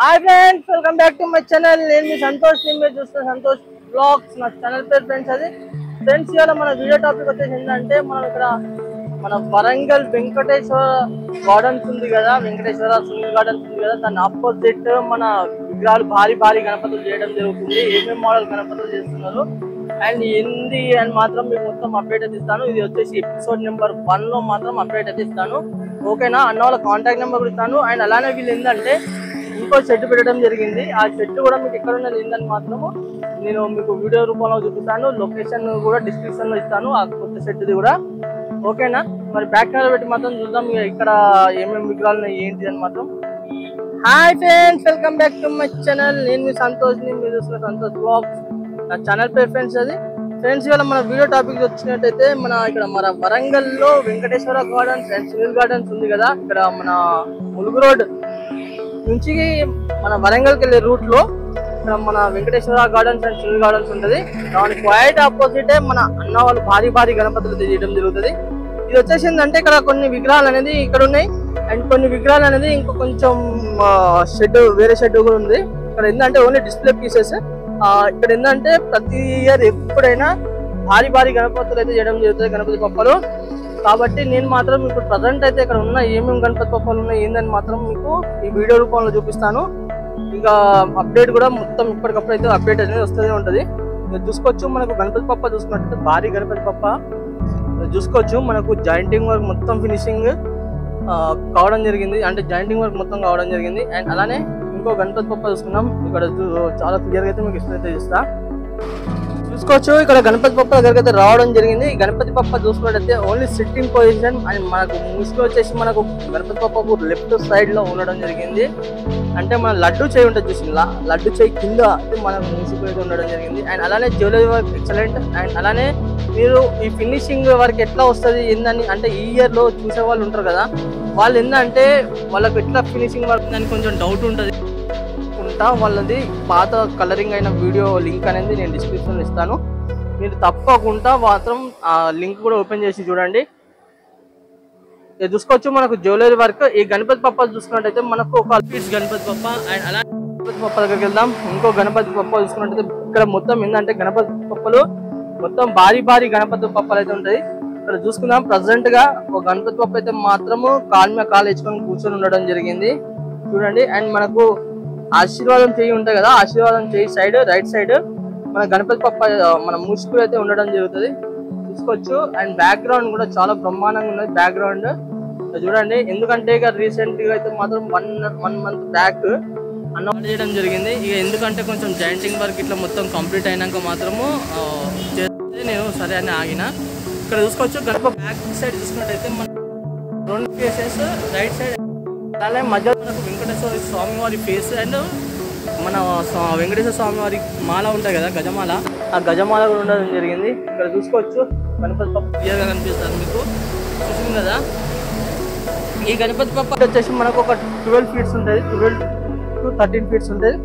Hi friends, welcome back to my channel. నేను మీ సంతోష్, మీరు చూస్తున్న సంతోష్ బ్లాగ్స్। నా ఛానల్ పేరు ఫ్రెండ్స్ అది ఫ్రెండ్స్ ఇవాళ మన వీడియో టాపిక్ వచ్చేసి ఏంటంటే మనం ఇక్కడ మన వరంగల్ వెంకటేశ్వర గార్డెన్స్ ఉంది కదా, వెంకటేశ్వర సునీల్ గార్డెన్స్ ఉంది కదా, దాని ఆపోజిట్ మన విగ్రహాలు భారీ భారీ గణపతులు చేయడం జరుగుతుంది। ఏమేమి మోడల్ గణపతులు చేస్తున్నారు అండ్ ఏంది అని మాత్రం మీకు మొత్తం అప్డేట్ అయితే ఇస్తాను। ఇది వచ్చేసి ఎపిసోడ్ నెంబర్ 1 లో మాత్రం అప్డేట్ అయితే ఇస్తాను, ఓకేనా। అన్న వాళ్ళ కాంటాక్ట్ నెంబర్ కూడా ఇస్తాను। అండ్ అలానే వీళ్ళు ఏంటంటే ఇంకో షెడ్ పెట్టడం జరిగింది। ఆ షెడ్ కూడా మీకు ఎక్కడ ఉన్నది ఏందని మాత్రము నేను మీకు వీడియో రూపంలో చూపిస్తాను, లొకేషన్ కూడా డిస్క్రిప్షన్ లో ఇస్తాను ఆ కొత్త షెడ్ది కూడా, ఓకేనా। మరి బ్యాక్ కెమెరా పెట్టి మాత్రం చూద్దాం ఇక్కడ ఏమేమి విగ్రహాలు ఉన్నాయి ఏంటి అని మాత్రం। Hi friends, welcome back to my channel. నేను మీ సంతోష్, మీరు చూస్తున్న సంతోష్ బ్లాగ్స్। నా ఛానల్ పేరు ఫ్రెండ్స్ అది ఫ్రెండ్స్ ఇవాళ మన వీడియో టాపిక్ వచ్చినట్టయితే మన ఇక్కడ మన వరంగల్ లో Venkateswara gardens and Sunil gardens ఉంది కదా, ఇక్కడ మన ములుగు రోడ్ నుంచి మన వరంగల్కి వెళ్ళే రూట్ లో ఇక్కడ మన Venkateswara gardens and Sunil gardens ఉంటుంది। దానికి క్వైట్ ఆపోజిటే మన అన్న వాళ్ళు భారీ భారీ గణపతులు చేయడం జరుగుతుంది। ఇది వచ్చేసి ఏంటంటే ఇక్కడ కొన్ని విగ్రహాలు అనేది ఇక్కడ ఉన్నాయి అండ్ కొన్ని విగ్రహాలు అనేది ఇంకో కొంచెం షెడ్ వేరే షెడ్ కూడా ఉంది। ఇక్కడ ఏంటంటే ఓన్లీ డిస్ప్లే పీసెస్। ఇక్కడ ఏంటంటే ప్రతి ఇయర్ ఎప్పుడైనా భారీ భారీ గణపతులు అయితే చేయడం జరుగుతుంది, గణపతి పప్పలు। కాబట్టి నేను మాత్రం ఇప్పుడు ప్రజెంట్ అయితే ఇక్కడ ఉన్న ఏమేమి గణపతి పప్పలు ఉన్నాయి ఏందని మాత్రం మీకు ఈ వీడియో రూపంలో చూపిస్తాను। ఇంకా అప్డేట్ కూడా మొత్తం ఇప్పటికప్పుడు అయితే అప్డేట్ అనేది వస్తూనే ఉంటుంది। మీరు చూసుకోవచ్చు మనకు గణపతి పప్ప చూసుకున్నట్టయితే భారీ గణపతి పప్ప చూసుకోవచ్చు, మనకు జాయింటింగ్ వర్క్ మొత్తం ఫినిషింగ్ కావడం జరిగింది, అంటే జాయింటింగ్ వర్క్ మొత్తం కావడం జరిగింది। అండ్ అలానే ఇంకో గణపతి పప్ప చూసుకున్నాం, ఇక్కడ చాలా క్లియర్గా అయితే మీకు ఎక్స్ప్లెయిన్ అయితే చేస్తా। చూసుకోవచ్చు ఇక్కడ గణపతి పప్ప దగ్గరికి అయితే రావడం జరిగింది। ఈ గణపతి పప్ప చూసుకున్నట్టయితే ఓన్లీ సిట్టింగ్ పొజిషన్ అండ్ మనకు ముసుగు వచ్చేసి మనకు గణపతి పప్పకు లెఫ్ట్ సైడ్ లో ఉండడం జరిగింది, అంటే మన లడ్డు చేయి ఉంటుంది చూసిందా, లడ్డు చేయి కింద అయితే మనకు ముసుగు అయితే ఉండడం జరిగింది। అండ్ అలానే జ్యువెలరీ వర్క్ ఎక్సలెంట్। అండ్ అలానే మీరు ఈ ఫినిషింగ్ వర్క్ ఎట్లా వస్తుంది ఏందని అంటే ఈ ఇయర్ లో చూసే వాళ్ళు ఉంటారు కదా, వాళ్ళు ఏంటంటే వాళ్ళకి ఎట్లా ఫినిషింగ్ వర్క్ అని కొంచెం డౌట్ ఉంటుంది। వాళ్ళది పాత కలరింగ్ అయిన వీడియో లింక్ అనేది నేను డిస్క్రిప్షన్ లో ఇస్తాను, మీరు తప్పకుండా మాత్రం ఆ లింక్ కూడా ఓపెన్ చేసి చూడండి। చూసుకోవచ్చు మనకు జ్యువెలరీ వర్క్। ఈ గణపతి పప్పలు చూసుకున్నట్టయితే మనకు ఒక పీస్ గణపతి పప్ప అండ్ అలా గణపతి పప్ప దగ్గరికి వెళ్దాం। ఇంకో గణపతి పప్ప చూసుకున్నట్టయితే ఇక్కడ మొత్తం ఏంటంటే గణపతి పప్పలు మొత్తం భారీ భారీ గణపతి పప్పలు అయితే ఉంటాయి। ఇక్కడ చూసుకుందాం ప్రజెంట్ గా ఒక గణపతి పప్ప అయితే మాత్రము కాలు మీద కాలు వేసుకొని కూర్చొని ఉండడం జరిగింది చూడండి। అండ్ మనకు ఆశీర్వాదం చేయి ఉంటాయి కదా, ఆశీర్వాదం చేయి సైడ్ రైట్ సైడ్ మన గణపతి పప్ప మన ముసుగులు అయితే ఉండడం జరుగుతుంది చూసుకోవచ్చు। అండ్ బ్యాక్గ్రౌండ్ కూడా చాలా బ్రహ్మాండంగా ఉన్నది బ్యాక్గ్రౌండ్ చూడండి, ఎందుకంటే ఇక రీసెంట్ గా అయితే మాత్రం వన్ మంత్ బ్యాక్ అన్న చేయడం జరిగింది। ఇక ఎందుకంటే కొంచెం జాయింటింగ్ వర్క్ ఇట్లా మొత్తం కంప్లీట్ అయినాక మాత్రము చేస్తే నేను సరే అని ఆగిన। ఇక్కడ చూసుకోవచ్చు గణపతి బ్యాక్ సైడ్ చూసుకున్నట్టయితే మన రెండు ఫేసెస్ రైట్ సైడ్, అలానే మధ్యలో మనకు వెంకటేశ్వర స్వామి వారి ఫేస్ అండ్ మన వెంకటేశ్వర స్వామి వారి మాల ఉంటాయి కదా గజమాల, ఆ గజమాల కూడా ఉండడం జరిగింది। ఇక్కడ చూసుకోవచ్చు గణపతి పప్ప క్లియర్గా కనిపిస్తుంది మీకు, చూసింది కదా। ఈ గణపతి పప్ప వచ్చేసి మనకు ఒక 12 ఫీట్స్ ఉంటుంది, 12 to 13 ఫీట్స్ ఉంటుంది।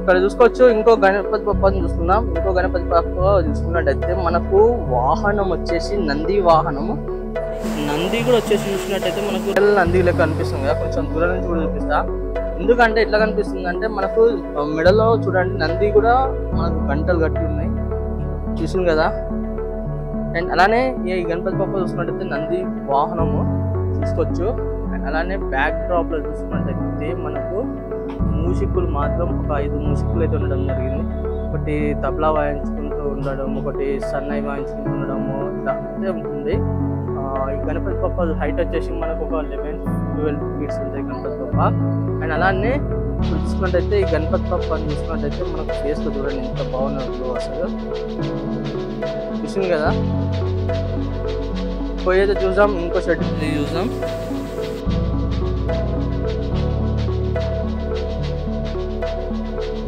ఇక్కడ చూసుకోవచ్చు ఇంకో గణపతి పప్పని చూస్తున్నాం। ఇంకో గణపతి పప్ప చూసుకున్నట్టయితే మనకు వాహనం వచ్చేసి నంది వాహనము, నంది కూడా వచ్చేసి చూసినట్టయితే మనకు నంది లెక్క కనిపిస్తుంది కదా, కొంచెం దూరం నుంచి కూడా చూపిస్తా। ఎందుకంటే ఎట్లా కనిపిస్తుంది అంటే మనకు మెడలో చూడండి నంది కూడా మనకు గంటలు కట్టి ఉన్నాయి చూసింది కదా। అండ్ అలానే ఈ గణపతి పప్ప చూసుకున్నట్టయితే నంది వాహనము చూసుకోవచ్చు। అండ్ అలానే బ్యాక్ డ్రాప్ లో చూసుకున్నట్టయితే మనకు మూషికులు మాత్రం ఒక 5 మూషికులు అయితే ఉండడం జరిగింది, ఒకటి తబలా వాయించుకుంటూ ఉండడం, ఒకటి సన్నాయి వాయించుకుంటూ ఉండడము ఇట్లా అయితే ఉంటుంది। ఈ గణపతి పప్ప హైట్ వచ్చేసి మనకు ఒక 11-12 ఫీట్స్ ఉంటాయి గణపతి పప్ప। అండ్ అలానే చూసుకున్నట్టయితే ఈ గణపతి పప్ప అని చూసుకున్నట్టయితే మనకు ఫేస్ లో చూడండి ఎంత బాగున్నట్లు అసలు చూసింది కదా। పోయేది చూద్దాం, ఇంకో షెడ్ చూద్దాం।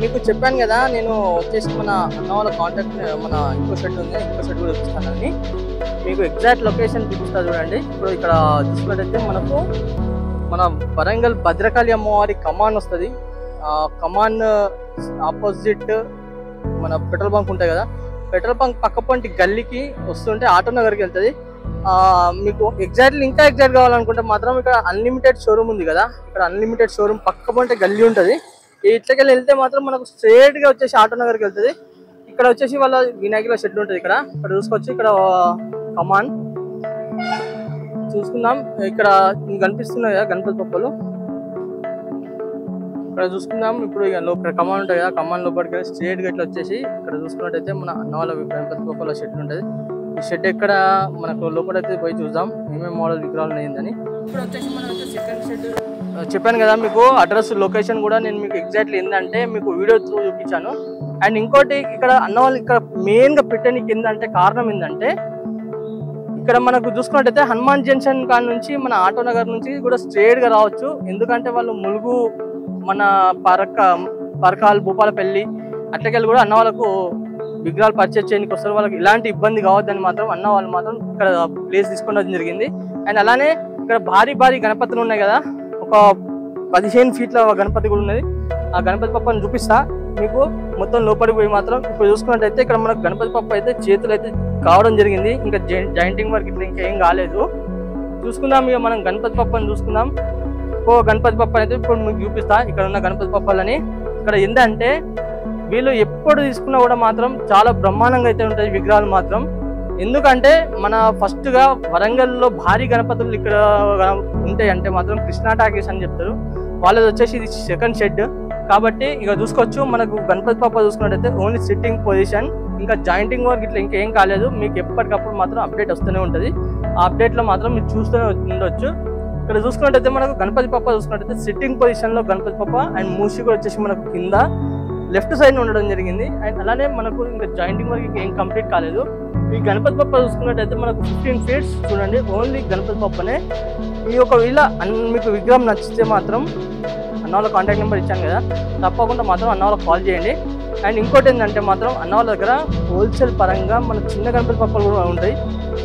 మీకు చెప్పాను కదా నేను వచ్చేసి మన అన్న వాళ్ళ కాంటాక్ట్ మన ఇంకో షెడ్ ఉంది, ఇంకో షెడ్ కూడా చూపిస్తానని మీకు ఎగ్జాక్ట్ లొకేషన్ చూపిస్తా చూడండి। ఇప్పుడు ఇక్కడ చూసుకున్నట్టయితే మనకు మన వరంగల్ భద్రకాళి అమ్మవారి కమాన్ వస్తుంది, ఆ కమాన్ ఆపోజిట్ మన పెట్రోల్ బంక్ ఉంటాయి కదా, పెట్రోల్ బంక్ పక్క పొంటి గల్లీకి వస్తుంటే ఆటో నగర్కి వెళ్తుంది। మీకు ఎగ్జాక్ట్లీ ఇంకా ఎగ్జాక్ట్ కావాలనుకుంటే మాత్రం ఇక్కడ అన్లిమిటెడ్ షోరూమ్ ఉంది కదా, ఇక్కడ అన్లిమిటెడ్ షోరూమ్ పక్క పొంటే గల్లీ ఉంటుంది. ఇట్లకెళ్ళి వెళ్తే మాత్రం మనకు స్ట్రేట్గా వచ్చేసి ఆటో నగర్కి వెళ్తుంది. ఇక్కడ వచ్చేసి వాళ్ళ వినాయకుల షెడ్ ఉంటుంది. ఇక్కడ చూసుకోవచ్చు. ఇక్కడ కమాన్ చూసుకుందాం. ఇక్కడ కనిపిస్తున్నాయి కదా గణపతి పప్పలు, ఇక్కడ చూసుకుందాం. ఇప్పుడు ఇక లోపల కమాన్ ఉంటుంది కదా, కమాన్ లోపలికి వెళ్ళి స్ట్రేట్గా ఇట్లా వచ్చేసి ఇక్కడ చూసుకున్నట్టయితే మన అన్న వాళ్ళ గణపతి పప్పల షెడ్ ఉంటుంది. ఈ షెడ్ ఎక్కడ మనకు లోపలైతే పోయి చూద్దాం ఏమేమి మోడల్ విగ్రహాలు ఉన్నాయని. ఇప్పుడు వచ్చేసి మనం సెకండ్ షెడ్ చెప్పాను కదా మీకు, అడ్రస్ లొకేషన్ కూడా నేను మీకు ఎగ్జాక్ట్లీ ఏంటంటే మీకు వీడియో త్రూ చూపించాను. అండ్ ఇంకోటి ఇక్కడ అన్న వాళ్ళు ఇక్కడ మెయిన్గా పెట్టడానికి ఏంటంటే కారణం ఏంటంటే ఇక్కడ మనకు చూసుకున్నట్టయితే హనుమాన్ జంక్షన్ కాడ నుంచి మన ఆటో నగర్ నుంచి కూడా స్ట్రేట్గా రావచ్చు. ఎందుకంటే వాళ్ళు ములుగు మన పరకాల్ భూపాలపల్లి అట్లకెళ్ళి కూడా అన్న వాళ్ళకు విగ్రహాలు పర్చేజ్ చేయడానికి వస్తారు. వాళ్ళకి ఇలాంటి ఇబ్బంది కావద్దని మాత్రం అన్న వాళ్ళు మాత్రం ఇక్కడ ప్లేస్ తీసుకోవడం జరిగింది. అండ్ అలానే ఇక్కడ భారీ భారీ గణపతులు ఉన్నాయి కదా, ఒక 15 ఫీట్ల గణపతి కూడా ఉన్నది. ఆ గణపతి పప్పని చూపిస్తా మీకు మొత్తం లోపలికి పోయి మాత్రం. ఇప్పుడు చూసుకున్నట్టయితే ఇక్కడ మనకు గణపతి పప్ప అయితే చేతులు అయితే కావడం జరిగింది, ఇంకా జాయింటింగ్ వర్క్ ఇట్లా ఇంకా ఏం కాలేదు. చూసుకుందాం ఇక మనం గణపతి పప్పని చూసుకుందాం. గణపతి పప్ప అయితే ఇప్పుడు మీకు చూపిస్తా ఇక్కడ ఉన్న గణపతి పప్పలని. ఇక్కడ ఏంటంటే వీళ్ళు ఎప్పుడు తీసుకున్నా కూడా మాత్రం చాలా బ్రహ్మాండంగా అయితే ఉంటాయి విగ్రహాలు మాత్రం. ఎందుకంటే మన ఫస్ట్గా వరంగల్లో భారీ గణపతులు ఇక్కడ ఉంటాయి అంటే మాత్రం కృష్ణా టాకీస్ అని చెప్తారు. వాళ్ళది వచ్చేసి ఇది సెకండ్ షెడ్ కాబట్టి ఇక చూసుకోవచ్చు. మనకు గణపతి పప్ప చూసుకున్నట్టయితే ఓన్లీ సిట్టింగ్ పొజిషన్, ఇంకా జాయింటింగ్ వర్క్ ఇట్లా ఇంకేం కాలేదు. మీకు ఎప్పటికప్పుడు మాత్రం అప్డేట్ వస్తూనే ఉంటుంది. ఆ అప్డేట్లో మాత్రం మీరు చూస్తూనే ఉండొచ్చు. ఇక్కడ చూసుకున్నట్టయితే మనకు గణపతి పప్ప చూసుకున్నట్టయితే సిట్టింగ్ పొజిషన్లో గణపతి పప్ప అండ్ మూసి కూడా వచ్చేసి మనకు కింద లెఫ్ట్ సైడ్ ఉండడం జరిగింది. అండ్ అలానే మనకు ఇంకా జాయింటింగ్ వర్క్ ఇంకేం కంప్లీట్ కాలేదు. ఈ గణపతి పప్ప చూసుకున్నట్టయితే మనకు 15 ఫీట్స్ చూడండి ఓన్లీ గణపతి పప్పనే. ఈ ఒకవేళ మీకు విగ్రహం నచ్చితే మాత్రం అన్న వాళ్ళ కాంటాక్ట్ నెంబర్ ఇచ్చాను కదా, తప్పకుండా మాత్రం అన్న వాళ్ళకి కాల్ చేయండి. అండ్ ఇంకోటి ఏంటంటే మాత్రం అన్న వాళ్ళ దగ్గర హోల్సేల్ పరంగా మన చిన్న గణపతి పప్పలు కూడా ఉంటాయి.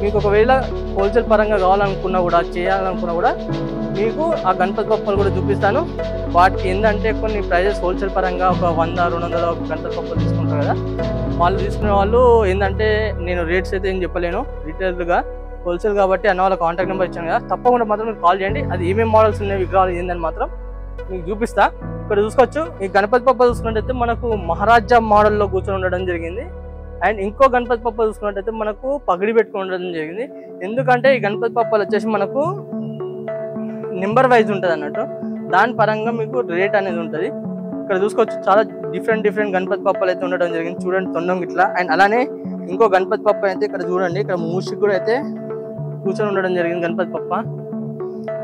మీకు ఒకవేళ హోల్సేల్ పరంగా కావాలనుకున్నా కూడా చేయాలనుకున్నా కూడా మీకు ఆ గణపతి పప్పలు కూడా చూపిస్తాను. వాటికి ఏంటంటే కొన్ని ప్రైజెస్ హోల్సేల్ పరంగా ఒక 100-200 గణపతి పప్పలు తీసుకుంటారు కదా, వాళ్ళు తీసుకునే వాళ్ళు ఏంటంటే నేను రేట్స్ అయితే ఏం చెప్పలేను, రీటైల్గా హోల్సేల్ కాబట్టి అన్న వాళ్ళ కాంటాక్ట్ నెంబర్ ఇచ్చాను కదా, తప్పకుండా మాత్రం మీరు కాల్ చేయండి. అది ఏమేమి మోడల్స్ ఉన్నాయి విగ్రహాలు ఏందని మాత్రం మీకు చూపిస్తా. ఇక్కడ చూసుకోవచ్చు. ఈ గణపతి పప్ప చూసుకున్నట్టయితే మనకు మహారాజా మోడల్లో కూర్చొని ఉండడం జరిగింది. అండ్ ఇంకో గణపతి పప్ప చూసుకున్నట్టయితే మనకు పగిడి పెట్టుకుని ఉండడం జరిగింది. ఎందుకంటే ఈ గణపతి పప్పలు వచ్చేసి మనకు నెంబర్ వైజ్ ఉంటుంది అన్నట్టు, దాని పరంగా మీకు రేట్ అనేది ఉంటుంది. ఇక్కడ చూసుకోవచ్చు చాలా డిఫరెంట్ గణపతి పప్పలు అయితే ఉండడం జరిగింది. చూడండి తొండం ఇట్లా. అండ్ అలానే ఇంకో గణపతి పప్ప అయితే ఇక్కడ చూడండి, ఇక్కడ మూషిక్ కూడా అయితే కూర్చొని ఉండడం జరిగింది. గణపతి పప్ప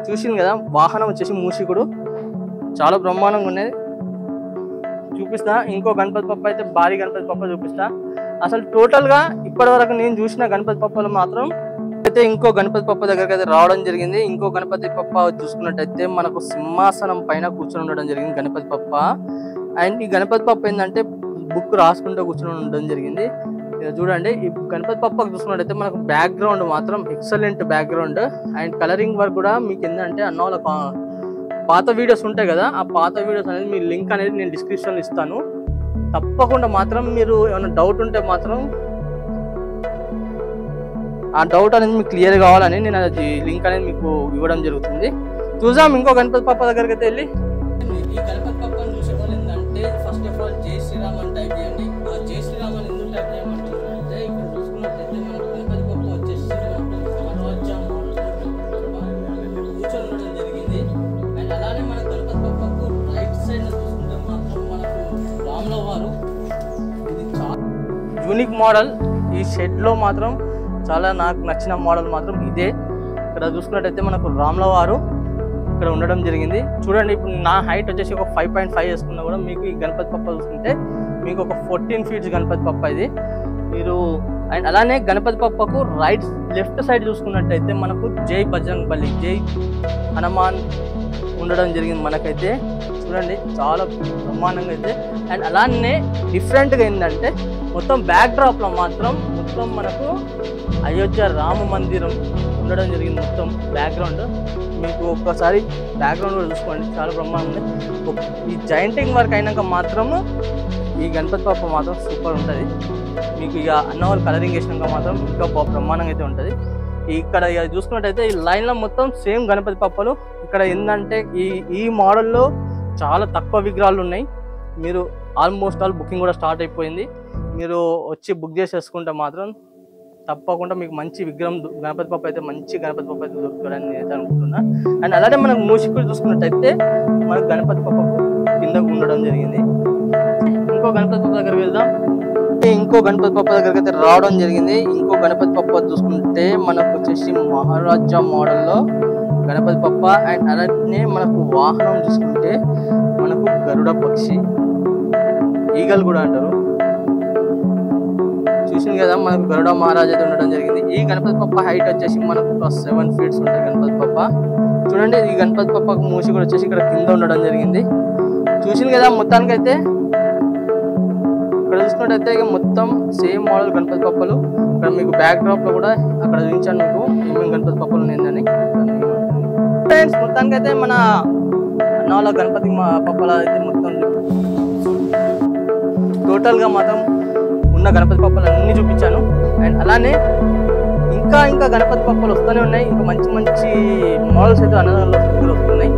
చూసింది కదా, వాహనం వచ్చేసి మూషికుడు చాలా బ్రహ్మాండంగా ఉన్నది. చూపిస్తా. ఇంకో గణపతి పప్ప అయితే భారీ గణపతి పప్ప చూపిస్తా. అసలు టోటల్గా ఇప్పటి వరకు నేను చూసిన గణపతి పప్పలు మాత్రం అయితే ఇంకో గణపతి పప్ప దగ్గరికి అయితే రావడం జరిగింది. ఇంకో గణపతి పప్ప చూసుకున్నట్టయితే మనకు సింహాసనం పైన కూర్చొని ఉండడం జరిగింది గణపతి పప్ప. అండ్ ఈ గణపతి పప్ప ఏంటంటే బుక్ రాసుకుంటూ కూర్చొని ఉండడం జరిగింది. చూడండి ఈ గణపతి పప్ప చూసుకున్నట్టయితే మనకు బ్యాక్గ్రౌండ్ మాత్రం excellent background. And colouring work కూడా మీకు ఏంటంటే అన్న వాళ్ళ పాత వీడియోస్ ఉంటాయి కదా, ఆ పాత వీడియోస్ అనేది మీ లింక్ అనేది నేను డిస్క్రిప్షన్లో ఇస్తాను. తప్పకుండా మాత్రం మీరు ఏమైనా డౌట్ ఉంటే మాత్రం ఆ డౌట్ అనేది మీకు క్లియర్ కావాలని నేను అది లింక్ అనేది మీకు ఇవ్వడం జరుగుతుంది. చూద్దాం ఇంకో గణపతి పప్ప దగ్గరికి అయితే వెళ్ళి. ఈ గణపతి పప్పని చూసే వాళ్ళు ఏంటంటే ఫస్ట్ ఆఫ్ ఆల్ జై శ్రీరామ్ అని టైప్ చేయండి. ఆ జై శ్రీరామ్ అని ఎందుకు టైప్ చేయమంటే ఇక్కడ చూసుకున్నట్లయితే మనకు గణపతి పప్ప వచ్చేసి కూర్చొని ఉండడం జరిగింది. అండ్ అలానే మన గణపతి పప్పకు రైట్ సైడ్ చూసుకుంటే మాత్రం మనకు రాముల వారు, ఇది చాలా యూనిక్ మోడల్. ఈ షెడ్లో మాత్రం చాలా నాకు నచ్చిన మోడల్ మాత్రం ఇదే. ఇక్కడ చూసుకున్నట్టయితే మనకు రాముల వారు ఇక్కడ ఉండడం జరిగింది. చూడండి ఇప్పుడు నా హైట్ వచ్చేసి ఒక 5.5 వేసుకున్నా కూడా మీకు ఈ గణపతి పప్ప చూసుకుంటే మీకు ఒక 14 ఫీట్స్ గణపతి పప్ప ఇది మీరు. అండ్ అలానే గణపతి పప్పకు లెఫ్ట్ సైడ్ చూసుకున్నట్టయితే మనకు జై బజరంగ్ బలి, జై హనుమాన్ ఉండడం జరిగింది మనకైతే. చూడండి చాలా బ్రహ్మాండంగా అయితే. అండ్ అలానే డిఫరెంట్గా ఏంటంటే మొత్తం బ్యాక్ డ్రాప్లో మాత్రం మొత్తం మనకు అయోధ్య రామ మందిరం ఉండడం జరిగింది. మొత్తం బ్యాక్గ్రౌండ్ మీకు ఒక్కసారి బ్యాక్గ్రౌండ్ కూడా చూసుకోండి, చాలా బ్రహ్మాండంగా ఉంది. ఈ జాయింటింగ్ వర్క్ అయినాక మాత్రము ఈ గణపతి పప్ప మాత్రం సూపర్ ఉంటుంది. మీకు ఇక అన్న వాళ్ళు కలరింగ్ వేసినాక మాత్రం ఇంకా బ్రహ్మాండంగా అయితే ఉంటుంది. ఇక్కడ చూసుకున్నట్టయితే ఈ లైన్ లో మొత్తం సేమ్ గణపతి పప్పలు. ఇక్కడ ఏంటంటే ఈ మోడల్లో చాలా తక్కువ విగ్రహాలు ఉన్నాయి. మీరు ఆల్మోస్ట్ ఆల్ బుకింగ్ కూడా స్టార్ట్ అయిపోయింది. మీరు వచ్చి బుక్ చేసేసుకుంటే మాత్రం తప్పకుండా మీకు మంచి విగ్రహం గణపతి పప్ప అయితే మంచి గణపతి పప్ప అయితే దొరుకుతాడని నేను అనుకుంటున్నా. అండ్ అలానే మనకు మూషికుడు చూసుకున్నట్టయితే మనకు గణపతి పప్పకు కిందకు ఉండడం జరిగింది. ఇంకో గణపతి పప్ప దగ్గరికి వెళ్దాం. ఇంకో గణపతి పప్ప దగ్గరికి అయితే రావడం జరిగింది. ఇంకో గణపతి పప్ప చూసుకుంటే మనకు వచ్చేసి మహారాజా మోడల్లో గణపతి పప్ప. అండ్ అలానే మనకు వాహనం చూసుకుంటే మనకు గరుడ పక్షి, ఈగల్ కూడా అంటారు. చూసింది కదా మనకు గరుడ మహారాజా అయితే ఉండడం జరిగింది. ఈ గణపతి పప్ప హైట్ వచ్చేసి మనకు ఒక 7 feet ఉంటాయి గణపతి పప్ప. చూడండి ఈ గణపతి పప్పకు మూసి కూడా వచ్చేసి ఇక్కడ కింద ఉండడం జరిగింది. చూసింది కదా మొత్తానికి అయితే ఇక్కడ చూసుకున్నట్టయితే ఇక మొత్తం సేమ్ మోడల్ గణపతి పప్పలు. ఇక్కడ మీకు బ్యాక్ డ్రాప్ లో కూడా అక్కడ చూపించాను మీకు ఏమేమి గణపతి పప్పలు ఉన్నాయని. ఫ్రెండ్స్ మొత్తానికి అయితే మన అన్నవాళ్ళ గణపతి పప్పల అయితే మొత్తం టోటల్ గా మాత్రం ఉన్న గణపతి పప్పలు అన్ని చూపించాను. అండ్ అలానే ఇంకా గణపతి పప్పలు వస్తూనే ఉన్నాయి. ఇంకా మంచి మంచి మోడల్స్ అయితే అన్నదానాల్లో వస్తున్నాయి.